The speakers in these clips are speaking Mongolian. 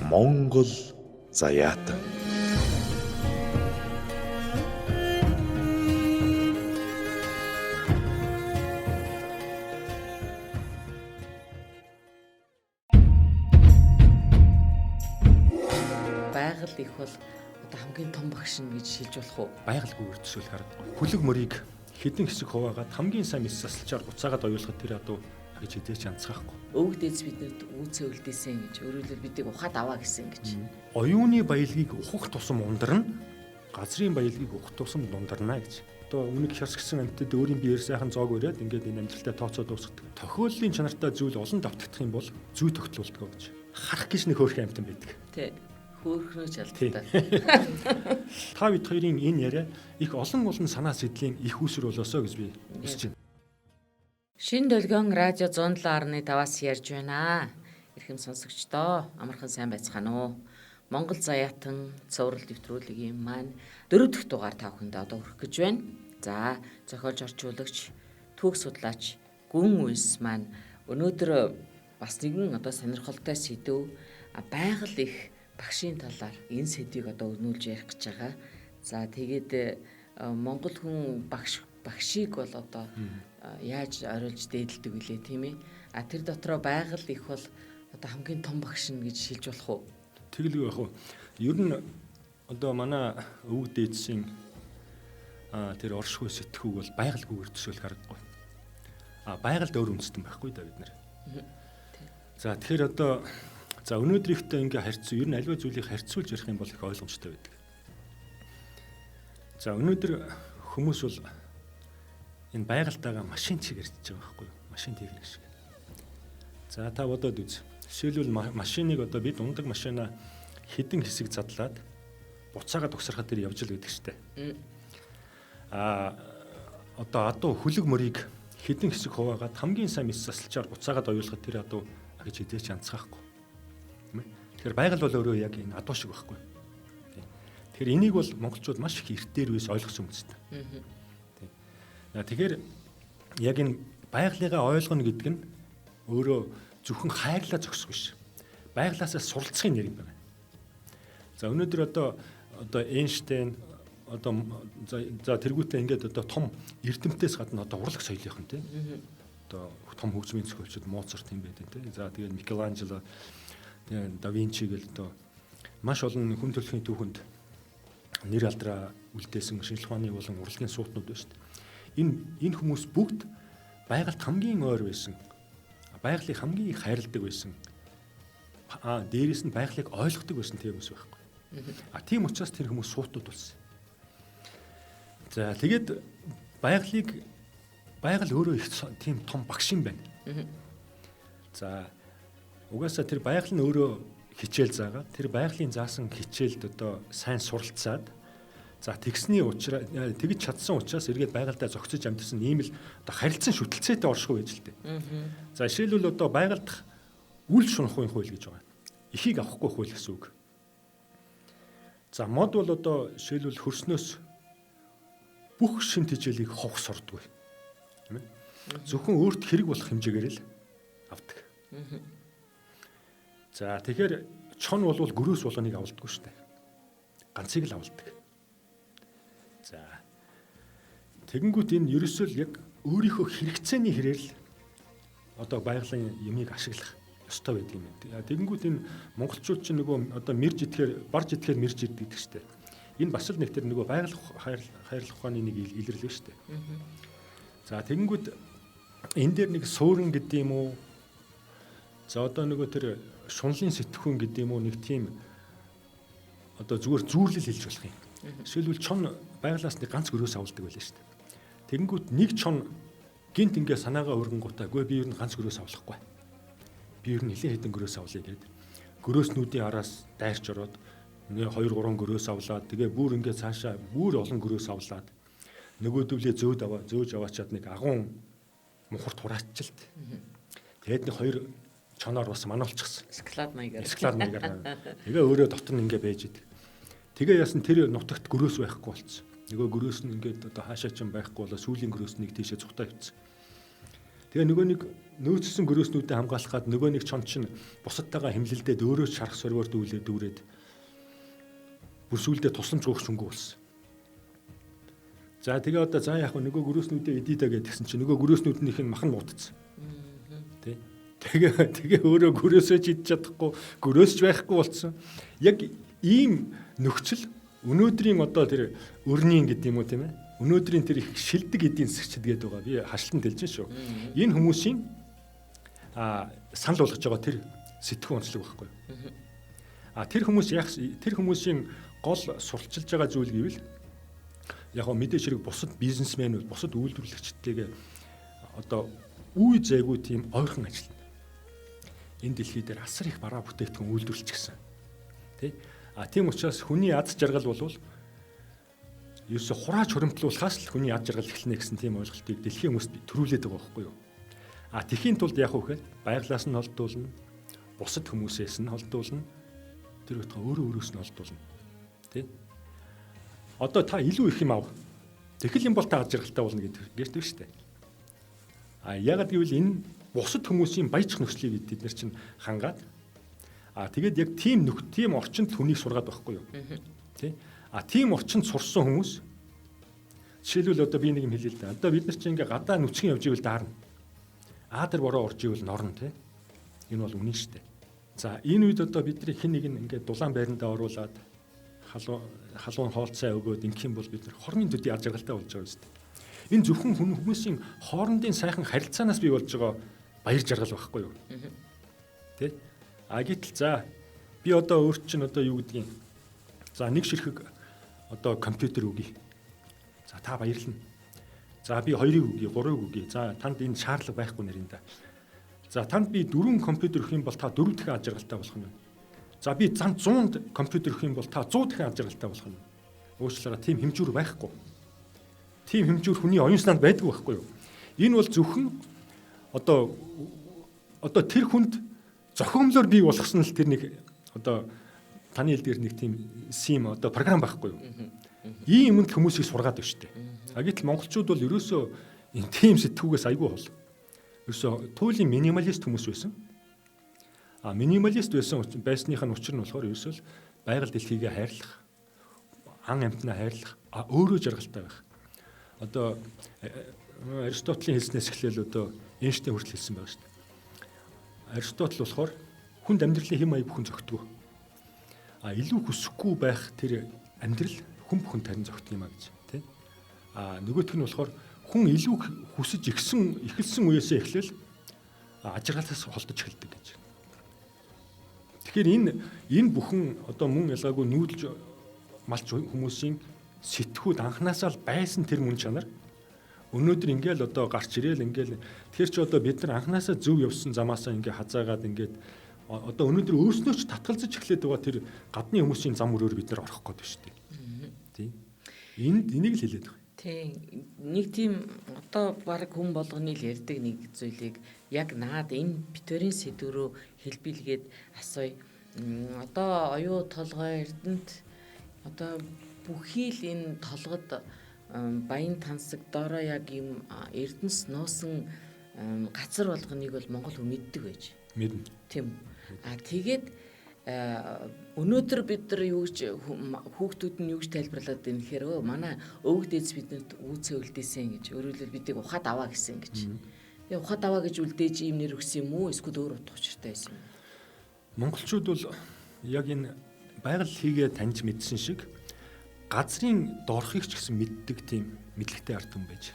Монгол заяатан. Байгаль их бол одоо хамгийн том багш нь гэж шилж болох уу? Байгальгүй өртсөөл харагдав. Хүлэг мөрийг хэдэн хэсэг хуваагаад хамгийн сайн мэс засалчаар буцаагаад оюулахад тэр адуу гэж хэдэж янцгаахгүй. Өвөг дээдс бидэнд үүсээ үлдээсэн гэж, өөрөөр бидийг ухаад аваа гэсэн гэж. Оюуны баялагийг ухах тусам ундарна, газрын баялагийг ухах тусам дундарна гэж. Одоо өмнө хярсгсан амьтад өөрийн биеэр сайхан зоог өрөөд ингээд энэ амьдралтай тооцоод дуусгадаг. Тохиоллын чанартай зүйл олон давтагдах юм бол зүй тогтлуулдаг гэж. Харах гэж нэг хөөрхөн амьтан байдаг. Тэ. Хөөрхнөөч алдтаа. Та бид хоёрын энэ яриа их олон санаа сэдлийн их үүсвэр болоосоо гэж би хүсэж байна. Шинэ долгион радио 107.5-аас ярьж байна. Ирхэм сонсогчдоо амархан сайн байцгаана уу? Монгол заяатан цуврал нэвтрүүлгийн маань 4 дахь дугаар та бүхэнд одоо хүрэх гэж байна. За, зохиолж орчуулагч, түүх судлаач Гүн Улс маань өнөөдөр бас нэгэн одоо сонирхолтой сэдв байгаль их багшийн талаар энэ сэдвийг одоо өнүүлж ярих гэж байгаа. За, тэгээд Монгол хүн багшийг бол одоо яаж орилж дээдэлдэг вүлээ тийм ээ. Тэр дотроо байгаль их бол одоо хамгийн том багш нь гэж шилж болох уу? Тэгэлгүй яг уу. Ер нь одоо манай өвөг дээдсийн тэр оршихуй сэтгхүүг бол байгальгүй өртсөөл гаргагүй. Байгальд өөр үндэстэн байхгүй да бид нар. За тэгэхээр одоо өнөөдрийнхтэй ингээ харьцуу ер нь аливаа зүйлийг харьцуулж ярих юм бол их ойлгомжтой байдаг. За өнөөдөр хүмүүс бол энэ байгальтайгаа машин чиг ярьж байгаа байхгүй юу? Машин техник шиг. За та бодоод үз. Жишээлбэл машиныг одоо бид ундаг машина хэдэн хэсэг задлаад буцаагаад угсархад тэр явж л байдаг штэ. Одоо адуу хүлэг мөрийг хэдэн хэсэг хуваагаад хамгийн сайн мэс засалчаар буцаагаад оюулахад тэр адуу гэж хэдэж янцгаахгүй. Тэгэхээр байгаль бол өөрөө яг энэ адуу шиг байхгүй. Тэгэхээр энийг бол монголчууд маш их эртээр үес ойлгосон үстэй. Тэгэхээр яг энэ байгалыгаа ойлгоно гэдэг нь өөрөө зөвхөн хайрлаа зогсох биш. Байгалаасаа суралцахын нэр юм байна. За өнөөдөр одоо Эйнштейн за тэргүүтээ ингээд одоо том эрдэмтдээс гадна одоо урлаг соёлынхан тийм. Одоо том хөгжмийн зохиолчид Моцарт юм байдаг тийм. За тэгээд Микеланжело, Да Винчи гэл одоо маш олон хүн төрөлхийн түүхэнд нэр алдраа үлдээсэн шинжлэх ухааны болон урлагийн суутнууд байна шүү дээ. Энэ хүмүүс бүгд байгальд хамгийн ойр байсан. Байгалыг хамгийн их хайрладаг байсан. Дээрээс нь байгалыг ойлгодог байсан тийм хүмүүс байхгүй. Тийм учраас тэр хүмүүс суутнууд болсон. За тэгээд байгаль өөрөө их тийм том багш юм байна. За угаасаа тэр байгаль нь өөрөө хичээл заагаад тэр байгалийн заасан хичээлд одоо сайн суралцаад за тэгсний учраас тэгж чадсан учраас эргээд байгальдаа зогсож амьдсан ийм л одоо харилцан шүтэлцээтэй оршихуй байж л дээ. За жишээлбэл одоо байгальд үл шунахгүй хууль гэж байгаа. Эхийг авахгүй хууль гэсэн үг. За мод бол одоо жишээлбэл хөрснөөс бүх шин тижээлийг ховх сурдгүй. Тийм ээ. Зөвхөн өөрт хэрэг болох хэмжээгээр л авдаг. За тэгэхээр чон бол гөрөөс болгоныг авалдаггүй шүү дээ. Ганцыг л авалдаг. За тэгэнгүүт энэ ерөөсөө л яг өөрийнхөө хэрэгцээний хэрээр л одоо байгалийн юмыг ашиглах ёстой байдаг юм байна. Тэгэнгүүт энэ монголчууд ч нөгөө одоо мэрж идэхээр барж идэхээр мэрж иддэг гэдэг шүү дээ. Энэ бас л нэг тэр нөгөө байгаль хайрлах ухааны нэг илэрлэл шүү дээ. За тэгэнгүүт энэ дээр нэг суурин гэдэг юм уу? За одоо нөгөө тэр шунлын сэтгхүүн гэдэг юм уу нэг тийм одоо зүгээр зүүрлэл хэлж болох юм. Жишээлбэл чон байгалаас нэг ганц гөрөөс авалдаг байлаа шүү дээ. Тэгэнгүүт нэг чон гинт ингээ санаагаа өргөнгүүтээ үгүй би ер нь ганц гөрөөс авлахгүй. Би ер нь нэлээд хэдэн гөрөөс авлаа гэдэг. Гөрөөснүүдийн араас дайрч ороод 2 3 гөрөөс авлаад тэгээ бүр ингээ цаашаа бүр олон гөрөөс авлаад нөгөөдөвлөө зөөж аваачаад нэг агуун мухарт хураачилт. Тэгээд нэг 2 чоноор бас мануулчихсан. Склад маягаар. Тэгээ өөрөө дотор нь ингээ байж идэг. Тэгээ яасан тэр нутагт гөрөөс байхгүй болцсон. Нөгөө гөрөөс нь ингээд одоо хаашаа ч юм байхгүй болоо сүүлийн гөрөөс нэг тийшээ цухтаа явцсан. Тэгээ нөгөө нэг нөөцсөн гөрөөснүүдэд хамгаалах гад нөгөө нэг чон чинь бусадтайгаа хэмлэлдээд өөрөө ч шарах сорвоор дүүрээд бүр сүулдэ тусламж өгөх шүнгүү болсон. За тэгээ одоо за яг нөгөө гөрөөснүүдэд эдийдэ гэдгсэн чинь нөгөө гөрөөснүүднийх нь махан муудсан. Тэ. Тэгээ өөрөө гөрөөсөө ч идэж чадахгүй, гөрөөсч байхгүй болсон. Яг ийм нөхцөл өнөөдрийн одоо тэр өрнийн гэдэг юм уу тийм ээ. Өнөөдрийн тэр их шилдэг эдийн засгчд гэдэг байгаа. Би хашлан дэлж шүү. Энэ хүмүүсийн санал болгож байгаа тэр сэтгүүн онцлог байхгүй. Тэр хүмүүсийн гол сурталчилж байгаа зүйл гэвэл яг мэдээж хэрэг бусад бизнесмэнүүд, бусад үйлдвэрлэгчдтэйгээ одоо үе зайгүй тийм ойрхон ажиллана. Энэ дэлхий дээр асар их бараа бүтээгдэхүүн үйлдвэрлэж гисэн. Тэ? Тийм учраас хүний аз жаргал болвол ерөөсө хураач хуримтлуулахаас л хүний аз жаргал эхэлнэ гэсэн тийм ойлголтыг дэлхийн хүмүүст төрүүлээд байгаа байхгүй юу? Тэхийн тулд яг үхээр байглаас нь холдуулна, бусад хүмүүсээс нь холдуулна, тэр байтугай өөрөөс нь холдуулна. Тэ? Одоо та илүү их юм ав. Тэгэл юм бол та аз жаргалтай болно гэдэг шүү дээ. Ягаад гэвэл энэ бусад хүмүүсийн баяжих нөхцөлийг бид нар чинь хангаад тэгээд яг тийм орчинд хүнийг сургаад байхгүй юу? Тэ? Тийм орчинд сурсан хүмүүс жишээлбэл одоо би нэг юм хэлээ л дээ. Одоо бид нар чинь ингээ гадаа нүцгэн явж ивэл даарна. Тэр бороо орж ивэл норно тэ. Энэ бол үнэн шүү дээ. За энэ үед одоо бидний хэн нэг нь ингээ дулаан байрандаа оруулаад халуун хоолцоо өгөөд ингэх юм бол бид нар хорны төдий аз жаргалтай болж байгаа шүү дээ. Энэ зөвхөн хүмүүсийн хоорондын сайхан харилцаанаас бий болж байгаа баяр жаргал байхгүй юу? Тэ? Гэтэл за би одоо өөр чинь одоо юу гэдгийг за нэг ширхэг одоо компьютер өгье. За та баярлна. За би 2-ыг өгье, 3-ыг өгье. За танд энэ шаардлага байхгүй нэрийн да. За танд би 4 компьютер өгөх юм бол та 4 дахин аз жаргалтай болох нь. За би зан 100 компьютер өгөх юм бол та 100 дахин аз жаргалтай болох нь. Уучлаарай, тийм хэмжүүр байхгүй. Тийм хэмжүүр хүний оюун санаанд байдгүй байхгүй юу? Энэ бол зөвхөн одоо тэр хүнд зохиомлоор бий болгосон л тэр нэг одоо таны хэл дээр нэг тийм сим одоо програм байхгүй юу? Ийм юмд хүмүүсийг сургаад байна шүү дээ. Гэтэл монголчууд бол ерөөсөө энэ тийм сэтгүүгээс айгүй хол. Ерөөсөө туйлын минималист хүмүүс байсан. Минималист байсных нь учир нь болохоор ерөөсөө л байгаль дэлхийгээ хайрлах, ан амьтнаа хайрлах, өөрөө жаргалтай байх. Одоо Аристотелийн хэлснээс эхлээл одоо Эйнштейн хүртэл хэлсэн байгаа шүү дээ. Аристотель болохоор хүнд амьдралын хэм маяг бүхэн зөгтгөө. Илүү хүсэхгүй байх тэр амьдрал хүн бүхэн тарин зөгтг юм гэж тий. Нөгөөх нь болохоор хүн илүү хүсэж эхэлсэн үеэсээ эхлээл ажиргалаас холдож эхэлдэг гэж. Тэгэхээр энэ бүхэн одоо мөн ялгаагүй нүүдэлж малч хүмүүсийн сэтгүүд анханасаа л байсан тэр мөн чанар өнөөдөр ингээл одоо гарч ирээл ингээл тэр чи одоо бид нар анханасаа зөв явсан замаасаа ингээ хазаагаад ингээд одоо өнөөдөр өөрснөө ч татгалзаж эхлээд байгаа тэр гадны хүмүүсийн зам өрөөр бид нар орох гээд байна шүү дээ. Тий. Энийг л хэлээд байгаа. Тий. Нэг тийм одоо баг хүн болгоны л ярьдаг нэг зүйлийг яг наад энэ битүүрийн сэдврөө хэлбэлгээд асууя. Одоо оюу толгой эрдэнэт одоо бүхий л энэ толгод баян тансаг доороо яг юм эрдэнэс нуусан газар болгоныг бол монгол хүн мэддэг байж. Мэднэ. Тийм. Тэгээд өнөөдөр бид нар юу гэж хүүхдүүд нь юу гэж тайлбарлаад байна гэхээр манай өвөг дээдс бидэнд үүсээ үлдээсэн гэж өөрөөр бидийг ухаад аваа гэсэн гэж. Тэгээ ухаад аваа гэж үлдээж ийм нэр өгсөн юм уу? Эсвэл өөр утга учиртай байсан юм? Монголчууд бол яг энэ байгаль хийгээ таньж мэдсэн шиг газрын доорхыг ч гэсэн мэддэг тийм мэдлэгтэй ард хүн байж.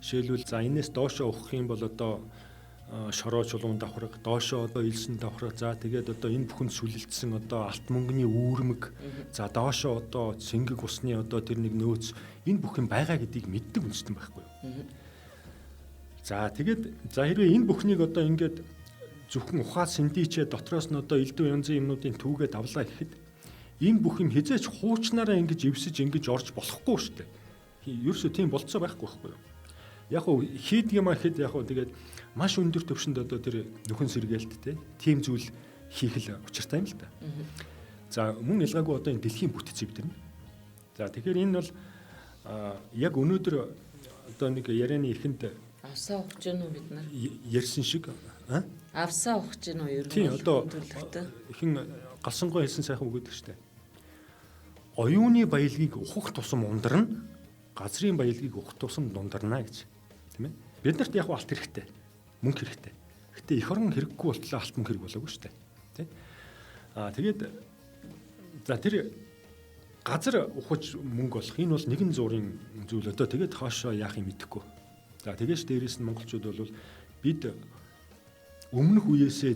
Жишээлбэл за энэс доошоо ухах юм бол одоо шороо чулуун давхраг, доошоо одоо илсэн давхраг, за тэгээд одоо энэ бүхэнд сүлэлдсэн одоо алт мөнгөний үүрмэг, за доошоо одоо цэнгэг усны одоо тэр нэг нөөц энэ бүх юм байгаа гэдгийг мэддэг үндэстэн байхгүй юу. За тэгээд за хэрвээ энэ бүхнийг одоо ингээд зөвхөн ухаад сэндийчээ дотроос нь одоо элдв янзын юмнуудын түүгээд авлаа гэхэд энэ бүх юм хизээч хуучнаараа ингэж эвсэж ингэж орж болохгүй шүү дээ. Ерөөсөө тийм болцоо байхгүй байхгүй юу. Яг уу хийдэг юм ахэд яг уу тэгээд маш өндөр төвшөнд одоо тэр нөхөн сэргээлт тийм зүйл хийх л учиртай юм л да. За мөн ялгаагүй одоо энэ дэлхийн бүтц бид нар. За тэгэхээр энэ бол яг өнөөдөр одоо нэг ярианы эхэнд Авсаа ухаж гэнэ үү бид нар? ярьсан шиг Авсаа ухаж гэнэ үү ер нь? тийм одоо төлөвтэй. хин галсангой хэлсэн сайхан үг гэдэг штэ. Оюуны баялагийг ухах тусам ундарна, газрын баялагийг ухах тусам дундарна гэж. Тийм ээ. Биднэрт яг алт хэрэгтэй. Мөнгө хэрэгтэй. Гэтэ эх орон хэрэггүй болтлоо алт мөнгө хэрэг болоогүй штэ. Тийм. Тэгээд за тэр газар ухаж мөнгө болох энэ бол нэгэн зуурын зүйл өдөө тэгээд хоошоо яах юм мэдэхгүй. За тэгээс дээрээс нь монголчууд бол бид өмнөх үеэсээ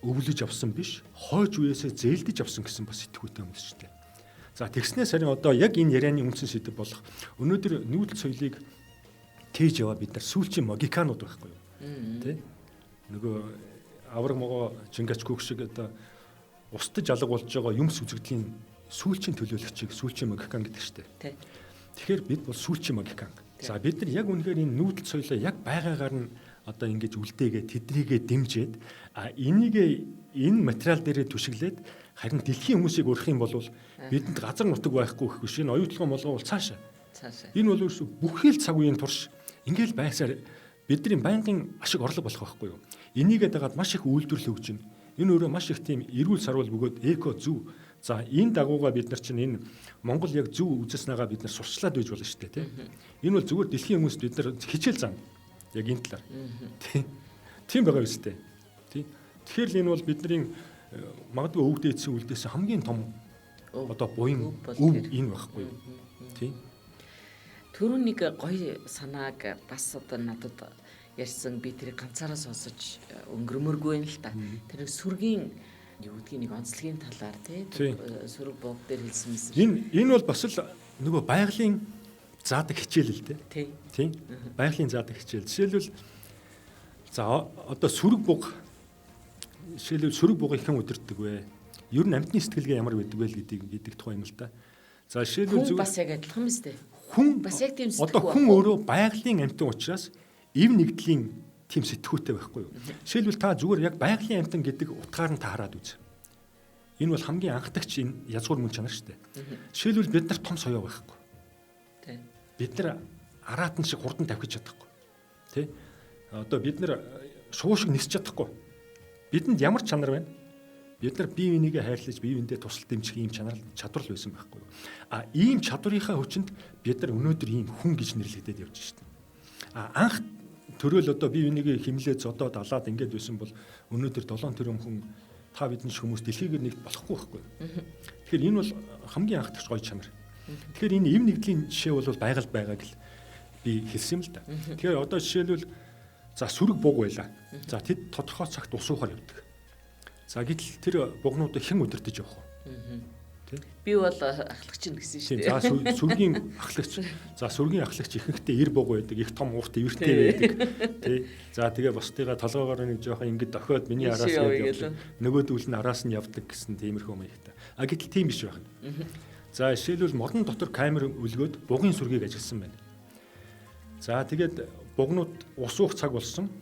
өвлөж авсан биш, хойж үеэсээ зээлдэж авсан гэсэн бас сэтгүүтэй хүмүүс шүү дээ. За тэгснээс харин одоо яг энэ ярианы үндсэн сэдэв болох өнөөдөр нүүдэл соёлыг тээж яваа бид нар сүүлчийн могиканууд байхгүй юу? Тэ? Нөгөө авраг могоо Чингач гүг шиг одоо устдаж алга болж байгаа юмс үзэгдлийн сүүлчийн төлөөлөгчийг сүүлчийн могикан гэдэг шүү дээ. Тэгэхээр бид бол сүүлчийн могикан. За бид нар яг үнэхээр энэ нүүдэл соёлоо яг байгаагаар нь одоо ингэж үлдээгээ тэдрийгээ дэмжиж энийг энэ материал дээрээ түшиглээд харин дэлхийн хүмүүсийг урах юм бол бидэнд газар нутаг байхгүй гэхгүй шин оюутлогоо болгоовол цаашаа. Энэ бол бүхий л цаг үеийн турш ингээл байсаар бидний байнгын ашиг орлого болох байхгүй юу? Энийгээ дагаад маш их үйлдвэрлэл өгж байна. Энэ өөрөө маш их тийм эрүүл сарвал бөгөөд эко зөв. За энэ дагууга бид нар чинь энэ Монгол яг зөв үзэснээгаа бид нар сурчлаад байж болно шүү дээ, тийм. Энэ бол зүгээр дэлхийн хүмүүст бид нар хичээл зам. Яг энэ талаар. Тийм байгаа биз дээ. Тийм. Тэгэхээр л энэ бол бидний магадгүй өвөг дээдсэн үлдээсэн хамгийн том одоо буян өв энэ байхгүй юу? Тийм. Түрүү нэг гоё санааг бас одоо надад ярьсан би тэрийг ганцаараа сонсож өнгөрмөргүй юм л та. Тэр сүргийн юу гэдгийг нэг онцлогийн талаар тий сүрэг бог дээр хэлсэн мэт. Энэ бол бас л нөгөө байгалийн заадаг хичээл л дээ. Тийм. Байгалийн заадаг хичээл. Жишээлбэл за одоо сүрэг буг жишээлбэл сүрэг бугыг хэн удирддаг вэ? Ер нь амьтны сэтгэлгээ ямар байдаг вэ гэдэг тухай юм л да. За жишээлбэл зөв бас яг адилхан юм шүү дээ. Хүн бас яг тийм одоо хүн өөрөө байгалийн амьтан учраас эв нэгдлийн тийм сэтгүүтэй байхгүй юу? Жишээлбэл та зүгээр яг байгалийн амьтан гэдэг утгаар нь таарад үз. Энэ бол хамгийн анхдагч энэ язгуур мөн чанар шүү дээ. Жишээлбэл бид нар том соёо байхгүй. Тийм. Бид нар араатан шиг хурдан тавхиж чадахгүй. Тэ? Одоо бид нар шувуу шиг нисэж чадахгүй. Бидэнд ямар чанар байна? Бид нар бие бинийгээ хайрлаж, бие биендээ тусал дэмжих ийм чадвар л байсан байхгүй юу? Ийм чадварынхаа хүчинд бид нар өнөөдөр ийм хүн гэж нэрлэгдээд явж байна шүү дээ. Анх төрөөл одоо бие бинийгээ химлээд зодоод алаад ингэж байсан бол өнөөдөр 7 тэрбум хүн та бидний хүмүүс дэлхийгээр нэгт болохгүй байхгүй юу? Тэгэхээр энэ бол хамгийн анхдагч гоё чанар. Тэгэхээр энэ эв нэгдлийн жишээ бол байгаль байгааг л би хэлсэн юм л да. Тэгэхээр одоо жишээлбэл за сүрэг буг байла. За тэд тодорхой цагт ус уухаар явдаг. За гэтэл тэр бугнуудыг хэн удирдах явах вэ? Тийм. Би бол ахлагч гэсэн шүү дээ. За сүргийн ахлагч. За сүргийн ахлагч ихэнхдээ эр буг байдаг, их том урт ивэртэй байдаг. Тий. За тэгээ бусдыгаа толгоогоор нэг жоохон ингэж дохиод миний араас явдаг. Нөгөөдүүл нь араас нь явдаг гэсэн тиймэрхүү маягтай. Гэтэл тийм биш байна. За жишээлбэл модон дотор камер өлгөөд бугын сүргийг ажилласан байна. За тэгээд бугнууд ус уух цаг болсон.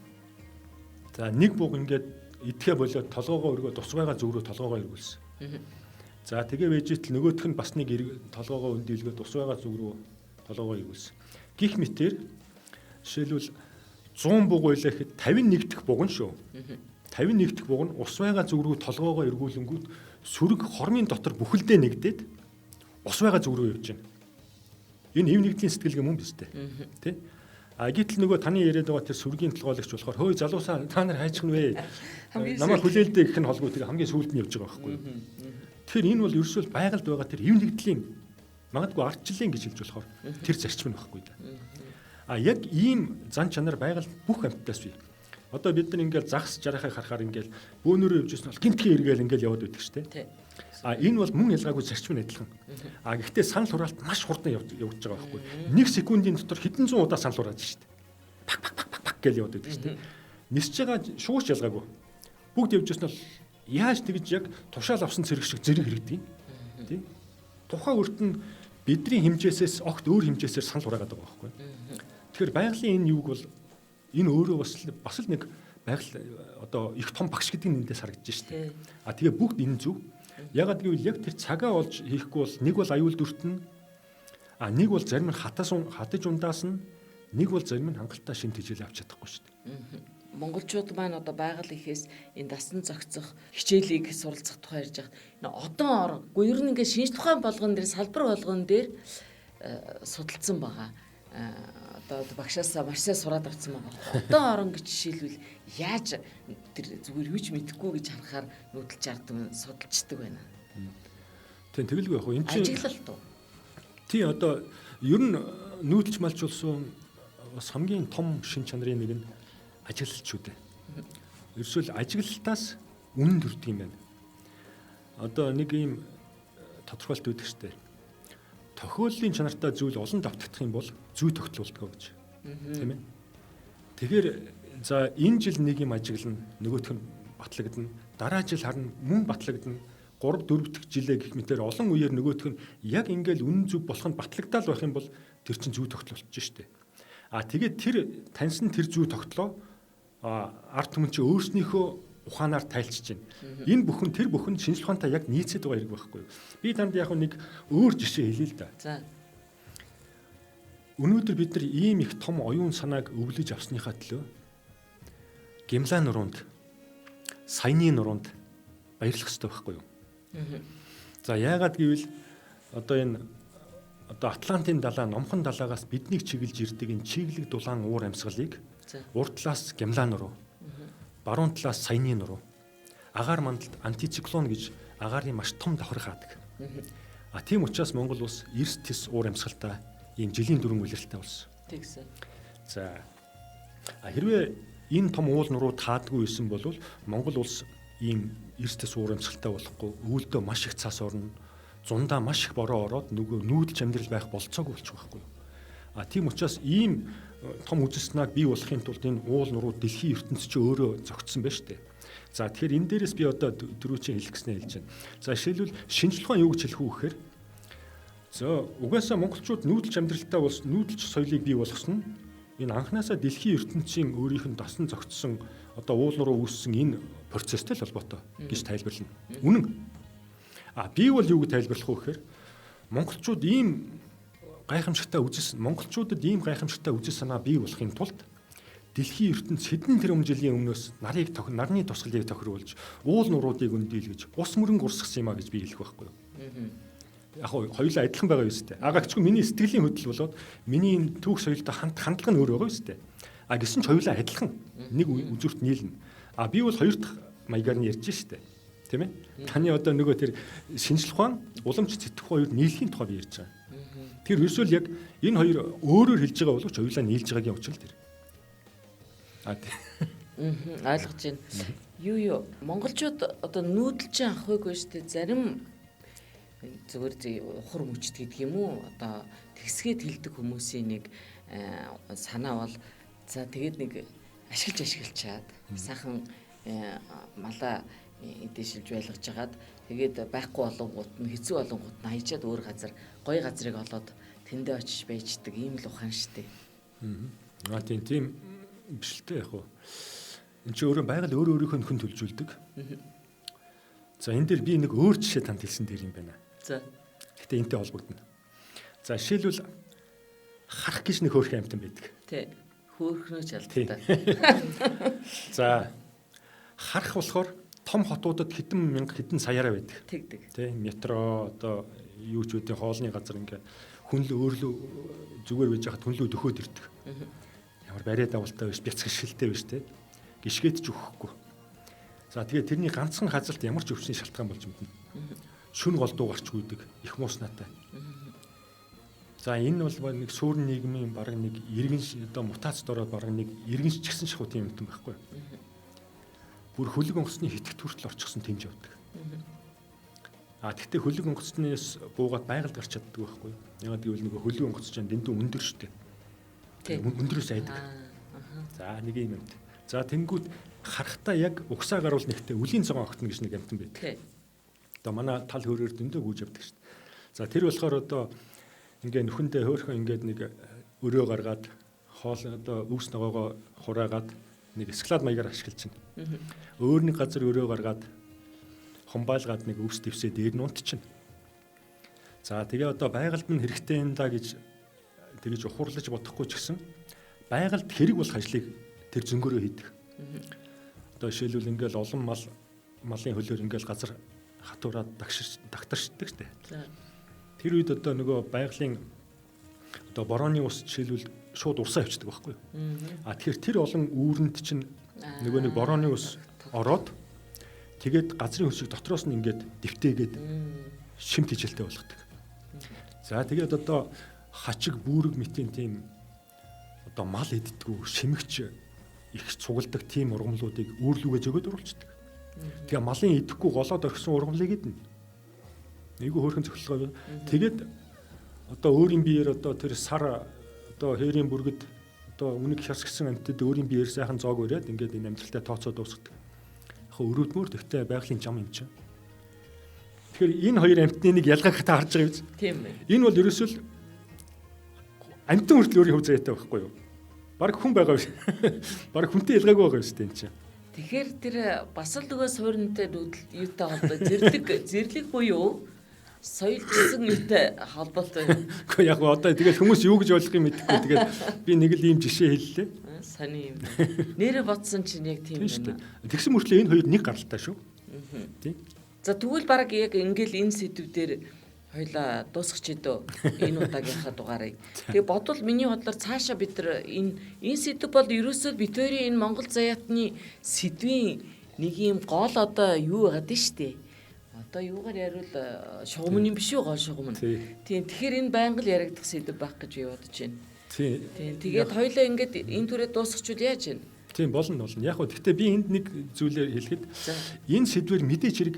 За нэг буг ингээд идэхэ болоод толгоогоо өргөөд ус байгаа зүг рүү толгоогоо эргүүлсэн. За тэгээ вэжитл нөгөөх нь бас нэг толгоогоо өндөлгөөд ус байгаа зүг рүү толгоогоо эргүүлсэн. Гих мэтэр жишээлбэл 100 буг байлаа гэхэд 51 дэх буг нь шүү. 51 дэх буг нь ус байгаа зүг рүү толгоогоо эргүүлэнгүүт сүрэг хормын дотор бүхэлдээ нэгдээд ус байгаа зүг рүү явж байна. Энэ эв нэгдлийн сэтгэлгээ мөн биз дээ. Тэ? Гэтэл нөгөө таны яриад байгаа тэр сүргийн толгойлогч болохоор хөөе залуусаа та нар хайчих нь вэ? Намайг хүлээлдэ гэх нь холбоо тэр хамгийн сүүлд нь явж байгаа байхгүй юу? Тэгэхээр энэ бол ерөөсөө байгальд байгаа тэр эв нэгдлийн магадгүй ардчлалын гэж хэлж болохоор тэр зарчим нь байхгүй да. Яг ийм зан чанар байгальд бүх амьтдаас бий. Одоо бид нар ингээл загас жарахыг харахаар ингээл бөөнөрөө явж ирсэн бол гинтгий эргээл ингээл яваад байдаг шүү дээ. Энэ бол мөн ялгаагүй зарчим нь адилхан. Гэхдээ санал хураалт маш хурдан явж байгаа байхгүй. 1 секундын дотор хэдэн зуун удаа санал хурааж шүү дээ. Пак гэж яваад байдаг шүү дээ. Нисэж байгаа шууч ялгаагүй. Бүгд явж ирсэн бол яаж тэгж яг тушаал авсан зэрэг шиг зэрэг хэрэгдэг юм. Тий? Тухайн үрт нь бидний хэмжээсээс огт өөр хэмжээсээр санал хураагаад байгаа байхгүй. Тэгэхээр байгалийн энэ юуг бол энэ өөрөө бас л нэг байгаль одоо их том багш гэдэг нь эндээс харагдаж шүү дээ. Тэгээ бүгд энэ зөв. Ягаад гэвэл яг тэр цагаа олж хийхгүй бол нэг бол аюул дүртэн нэг бол зарим нь хатаж ундаасна нэг бол зарим нь хангалттай шин тэжээл авч чадахгүй шүү дээ. Монголчууд маань одоо байгаль ихээс энэ дасан зохицох хичээлийг суралцах тухай ярьж байгаа. Энэ одон орон, ер нь ингээд шинж тухайн болгон дээр салбар болгон дээр судалсан байгаа. Одоо багшаасаа маш сайн сураад авсан байгаа. Одон орон гэж жишээлбэл яаж тэр зүгээр юу ч мэдэхгүй гэж харахаар нүүдэлж арддаг судалждаг байна. Тийм тэгэлгүй яг хөө эн чинь ажиглалт уу? тий одоо ер нь нүүдэлж малжуулсан бас хамгийн том шин чанарын нэг нь ажиглалчуд. Ерөөсөл ажиглалтаас үнэн төрдөг юм байна. Одоо нэг ийм тодорхойлт өгдөг штеп. Тохиоллын чанартай зүйл олон давтагдах юм бол зүй тогтлуулдаг гэж. Тийм ээ. Тэгэхээр за энэ жил нэг юм ажиглана, нөгөөх нь батлагдана. Дараа жил харна мөн батлагдана. 3 4 дахь жилээ гэх мэтээр олон үеэр нөгөөх нь яг ингээл үнэн зөв болох нь батлагдаал байх юм бол тэр чинь зүй тогтлуулж штеп. Тэгээд тэр таньсан тэр зүй тогтлоо ард түмэн чи өөрснийхөө ухаанаар тайлчж байна. Энэ бүхэн тэр бүхэн шинжлэх ухаантай яг нийцээд байгаа хэрэг байхгүй юу? Би данд яг нэг өөр жишээ хэлье л да. За. Өнөөдөр бид нар ийм их том оюун санааг өвлөж авсныхаа төлөө Гимлаа нуруунд, саяны нуруунд баярлах хэрэгтэй байхгүй юу? За яагаад гэвэл одоо энэ Атлантын далай, номхон далайгаас биднийг чиглэж ирдэг энэ чиглэг дулаан уур амьсгалыг урд талаас Гимлаа нуруу, баруун талаас саяны нуруу, агаар мандалд антициклон гэж агаарын маш том давхар хаадаг. Тийм учраас Монгол улс эрс тис уур амьсгалтай ийм жилийн дөрвөн улиралтай болсон. Тэгсэн. За хэрвээ энэ том уул нуруу таадгүй байсан бол Монгол улс ийм эрс тис уур амьсгалтай болохгүй, өвөлдөө маш их цас орно. Зундаа маш их бороо ороод нөгөө нүүдэлж амьдрал байх болцоогүй болчих واخгүй. Тийм учраас ийм том үзэл санааг бий болохын тулд энэ уул нуруу дэлхийн ертөнцийн ч өөрөө зөгцсөн байна шүү дээ. За тэгэхээр энэ дээрээс би одоо дөрөвчийн хэлэх гэснээр хэлж байна. За жишээлбэл шинжлэх ухаан юу гэж хэлэх үү гэхээр за угаасаа монголчууд нүүдэлж амьдралтай болсон нүүдэлж соёлыг бий болгосон нь энэ анханасаа дэлхийн ертөнцийн өөрийнх нь дасан зөгцсөн одоо уул нуруу үүссэн энэ процесстэй л холбоотой гэж тайлбарлана. Үнэн. Би бол юу гэж тайлбарлах вэ гэхээр монголчууд ийм гайхамшигтай монголчуудад ийм гайхамшигтай үзэл санаа бий болохын тулд дэлхийн ертөнц хэдэн тэрбум жилийн өмнөөс нарны тусгалыг тохируулж уул нуруудыг өндийлгэж ус мөрөнгө урсгасан юм а гэж би хэлэх байхгүй юу. Яг хоёулаа адилхан байгаа юм шүү дээ. Агаарчгүй миний сэтгэлийн хөдөл болоод миний энэ түүх соёлтой хандлага нь өөр байгаа юм шүү дээ. Гэсэн ч хоёулаа адилхан нэг үзүүрт нийлнэ. Би бол хоёр дахь маягаар нь ярьж шүү дээ. Тийм ээ? Таны одоо нөгөө тэр шинжлэх ухаан, уламж сэтгэх хоёр нийлхийн тухай би ярьж байгаа. Тэр ерөөсөө яг энэ хоёр өөрөөр хэлж байгаа боловч хоёулаа нийлж байгаагийн учир л тэр. Ойлгож байна. Юу монголчууд одоо нүүдэлж авахгүйгүй шүү дээ. Зарим зүгээр ухар мөчт гэдэг юм уу? Одоо тэгсгээд хилдэг хүмүүсийн нэг санаа бол за тэгээд нэг ашиглачаад сайхан малаа эдэшилж байлгаж хагаад тэгээд байхгүй болонгууд нь хэцүү болонгууд нь хаяжаад өөр газар гоё газрыг олоод тэндээ очиж байждаг ийм л ухаан штэ. Тийм биш л дээ яг хөө. Энд чи өөрөө байгаль өөрийнхөө нөхөн төлжүүлдэг. За энэ дээр би нэг өөр жишээ танд хэлсэн дээр юм байна. За. Гэтэ энтэй холбогдно. За жишээлбэл харах гэж нэг хөөрхөн амьтан байдаг. Тий. Хөөрхнөө ч алдтай. За харах болохоор том хотуудад хэдэн саяараа байдаг. Тэгдэг. Тэ метро одоо юу ч үгүй хоолны газар ингээ хүнлээ өөрлөө зүгээр байж хахад хүнлээ дөхөөд ирдэг. Ямар бариа давалтай биш, бяцхан шилтэй биш тэ. Гიშгээд ч өгөхгүй. За тэгээ тэрний ганцхан хазалт ямар ч өвчний шалтгаан болж мэднэ. Шүн голдуу гарч гүйдэг, их мууснаатай. За энэ бол нэг суурин нийгмийн бараг нэг иргэн одоо мутацд ороод бараг нэг иргэнш ч гэсэн шахуу тийм юм байхгүй. Бүр хөлөг онгоцны хитгэт хүртэл орчихсон тэмж явдаг. Тэгтээ хөлөг онгоцноос буугаад байгальд гарч чаддаг байхгүй. Ягаад гэвэл нөгөө хөлөг онгоц чинь дэндүү өндөр штэ. Өндөрөөс айдаг. За нэг юм амт. За тэнгүүд харахтаа яг угсаа гаруул нэгтээ үлийн цогон огтно гэж нэг амтан байдаг. Одоо манай тал хөрөөр дөндөө гүйж явдаг штэ. За тэр болохоор одоо ингээ нөхөндөө хөөхөн ингээд нэг өрөө гаргаад хоол одоо өвс ногоогоо хураагаад нэг скалад маягаар ашиглаж байна. Өөр нэг газар өрөө гаргаад хомбайлгаад нэг өвс дэвсээ дээр нь унтчихна. За тэгээ одоо байгальд нь хэрэгтэй юм да гэж тэгж ухуурлаж бодохгүй ч гэсэн байгальд хэрэг болох ажлыг тэр зөнгөөрөө хийдэг. Одоо жишээлбэл ингээл олон малын хөлөөр ингээл газар хатуураад дагтарчдаг штэ. Тэр үед одоо нөгөө байгалийн одоо борооны ус жишээлбэл шууд урсаа авчдаг байхгүй юу? Тэгэхээр тэр олон үүрэнд чинь нөгөө нэг борооны ус ороод тэгээд газрын хөлсийг дотроос нь ингээд дэвтээгээд шимт хичээлтэй болгодог. За тэгээд одоо хачиг бүүрэг мэтийн тийм одоо мал иддэггүй шимэгч их цугладаг тийм ургамлуудыг үүрлүүгээ зөгөөд оруулцдаг. Тэгээ малын идэхгүй голоод орхисон ургамлыг иднэ. Айгу хөөрхөн цохилгоо. Тэгээд одоо өөрийн биеэр одоо тэр сар одоо хээрийн бүргэд одоо үнэг хярсгсан амьтад өөрийн биеэр сайхан зоог өрөөд ингээд энэ амьдралтай тооцоо дуусгадаг. Яг өрөөдмөр тэгтээ байгалийн зам юм чинь. Тэгэхээр энэ хоёр амьтны нэг ялгааг та харж байгаа юм. Тийм ээ. Энэ бол ерөөсөө амьтан хүртэл өөрийн хөв заяатай байхгүй юу? Бараг хүн байгаа биш. Бараг хүнтэй ялгаагүй байгаа юм шүү дээ энэ чинь. Тэгэхээр тэр бас л нөгөө сууринтай юутай холбоо зэрлэг буюу соёлжсэн юутай холбоотой. Гэхдээ яг одоо тэгэл хүмүүс юу гэж ойлгох юм мэдэхгүй. Тэгээд би нэг л ийм жишээ хэллээ. Сони юм. Нэрэ бодсон чинь яг тийм байна. Тэгсэн мөртлөө энэ хоёр нэг гаралтай шүү. Тийм. За тэгвэл баг яг ингээл энэ сэдвүүдээр хоёлаа дуусгач идөө энэ удаагийнхаа дугаарыг. Тэгээ бодвол миний бодлоор цаашаа бид нар энэ сэдв бол ерөөсөө бид хоёрын энэ Монгол заяатны сэдвийн нэг юм гол одоо юу байгаад нь штэ. Одоо юугаар яривал шугам юм биш үү гол шугам нь. Тийм тэгэхээр энэ байнга л яригдах сэдв байх гэж би бодож байна. Тийм. Тэгээд хоёлаа ингээд энэ түрээ дуусгачвал яаж вэ? Тийм болно. Яг гоо гэхдээ би энд нэг зүйлээр хэлэхэд энэ сэдвэр мэдээч хэрэг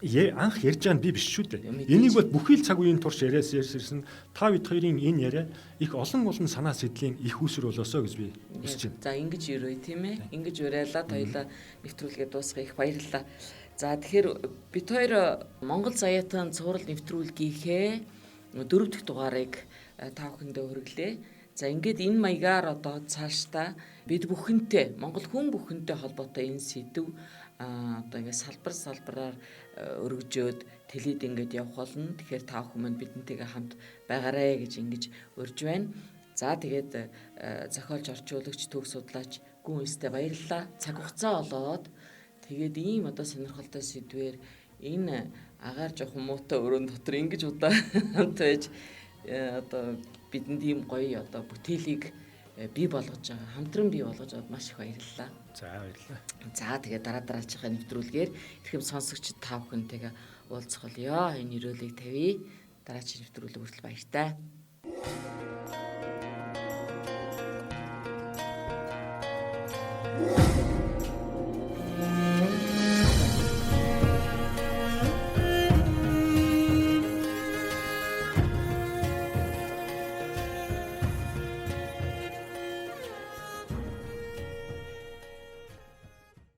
анх ярьж байгаа нь би биш шүү дээ. Энийг бол бүхий л цаг үеийн турш ярьсан та бид хоёрын энэ яриа их олон санаа сэдлийн их үүсвэр болоосоо гэж би хүсэж байна. За ингэж өрөө тийм ээ. Ингэж уриалаад хоёлаа нэвтрүүлгээ дуусгах их баярлалаа. За тэгэхээр бид хоёр Монгол заяатан цуврал нэвтрүүлгийнхээ 4 дахь дугаарыг та бүхэндээ хүргэлээ. За ингээд энэ маягаар одоо цаашдаа бид бүхэнтэй Монгол хүн бүхэнтэй холбоотой энэ сэдв одоо ингээд салбараар өргөжөөд тэлээд ингээд явах болно. Тэгэхээр та бүхэн маань бидэнтэйгээ хамт байгаарэ гэж ингэж урьж байна. За тэгээд зохиолч орчуулагч төв судлаач гүн өстэй баярлалаа. Цаг хугацаа олоод тэгээд ийм одоо сонирхолтой сэдвээр энэ агаар жоохон муутай өрөөнд дотор ингэж удаа хамт байж одоо бидэнд ийм гоё одоо бүтээлийг бий болгож байгаа, хамтран бий болгож аваад маш их баярлалаа. За баярлалаа. За тэгээд дараачихаа нэвтрүүлгээр эрхэм сонсогчид та бүхэнтэйгээ уулзхолё. Энэ өрөөлийг тавья. Дараагийн нэвтрүүлэг хүртэл баяртай.